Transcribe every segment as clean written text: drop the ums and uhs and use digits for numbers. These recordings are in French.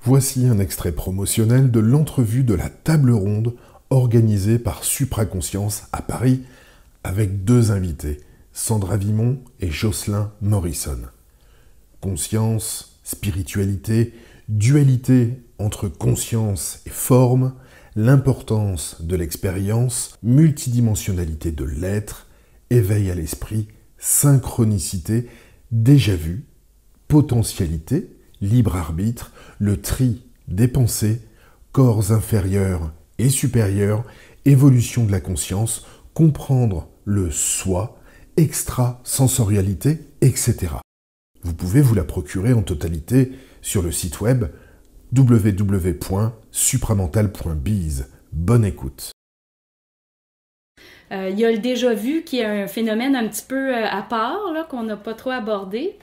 Voici un extrait promotionnel de l'entrevue de la table ronde organisée par Supraconscience à Paris avec deux invités, Sandra Vimon et Jocelyn Morrison. Conscience, spiritualité, dualité entre conscience et forme, l'importance de l'expérience, multidimensionnalité de l'être, éveil à l'esprit, synchronicité, déjà-vu, potentialité, libre arbitre, le tri des pensées, corps inférieurs et supérieurs, évolution de la conscience, comprendre le soi, extrasensorialité, etc. Vous pouvez vous la procurer en totalité sur le site web www.supramental.biz. Bonne écoute. Il y a le déjà-vu qui est un phénomène un petit peu à part, là, qu'on n'a pas trop abordé.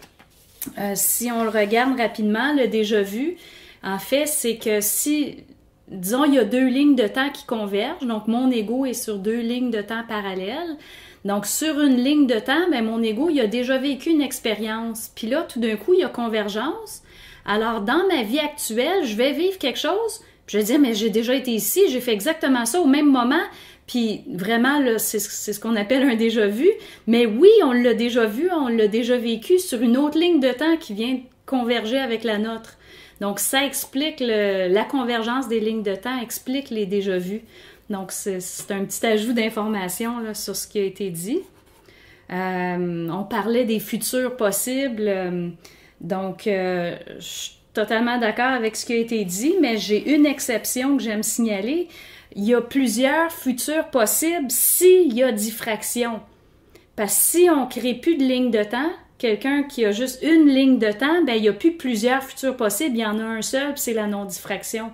Si on le regarde rapidement, le déjà-vu, en fait, c'est que si, disons, il y a deux lignes de temps qui convergent, donc mon ego est sur deux lignes de temps parallèles. Donc, sur une ligne de temps, ben, mon ego, il a déjà vécu une expérience. Puis là, tout d'un coup, il y a convergence. Alors, dans ma vie actuelle, je vais vivre quelque chose, puis je vais dire, mais j'ai déjà été ici, j'ai fait exactement ça au même moment. Puis vraiment, là, c'est ce qu'on appelle un déjà-vu. Mais oui, on l'a déjà vu, on l'a déjà vécu sur une autre ligne de temps qui vient converger avec la nôtre. Donc, ça explique la convergence des lignes de temps, explique les déjà-vus. Donc, c'est un petit ajout d'information là, sur ce qui a été dit. On parlait des futurs possibles. Donc, je suis totalement d'accord avec ce qui a été dit, mais j'ai une exception que j'aime signaler. Il y a plusieurs futurs possibles s'il y a diffraction. Parce que si on ne crée plus de ligne de temps, quelqu'un qui a juste une ligne de temps, ben, il n'y a plus plusieurs futurs possibles, il y en a un seul, puis c'est la non-diffraction.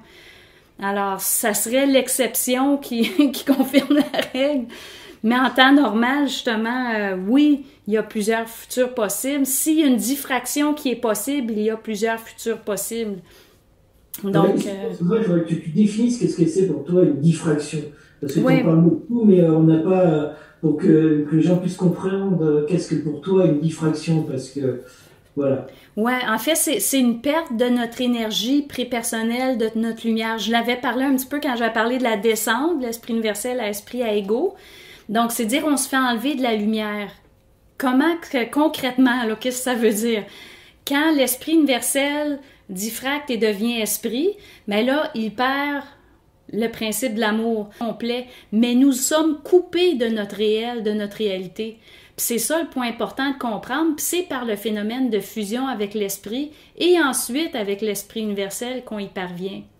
Alors, ça serait l'exception qui confirme la règle. Mais en temps normal, justement, oui, il y a plusieurs futurs possibles. S'il y a une diffraction qui est possible, il y a plusieurs futurs possibles. Donc, c'est vrai, il faudrait que tu définisses qu'est-ce que c'est pour toi une diffraction. Parce que tu en parles beaucoup, mais on n'a pas, pour que les gens puissent comprendre qu'est-ce que pour toi une diffraction, parce que, voilà. Ouais, en fait, c'est une perte de notre énergie prépersonnelle, de notre lumière. Je l'avais parlé un petit peu quand j'avais parlé de la descente, de l'esprit universel à esprit à ego. Donc, c'est dire on se fait enlever de la lumière. Comment, concrètement, là, qu'est-ce que ça veut dire? Quand l'esprit universel diffracte et devient esprit, mais là, il perd le principe de l'amour complet. Mais nous sommes coupés de notre réel, de notre réalité. Puis c'est ça le point important de comprendre. Puis c'est par le phénomène de fusion avec l'esprit et ensuite avec l'esprit universel qu'on y parvient.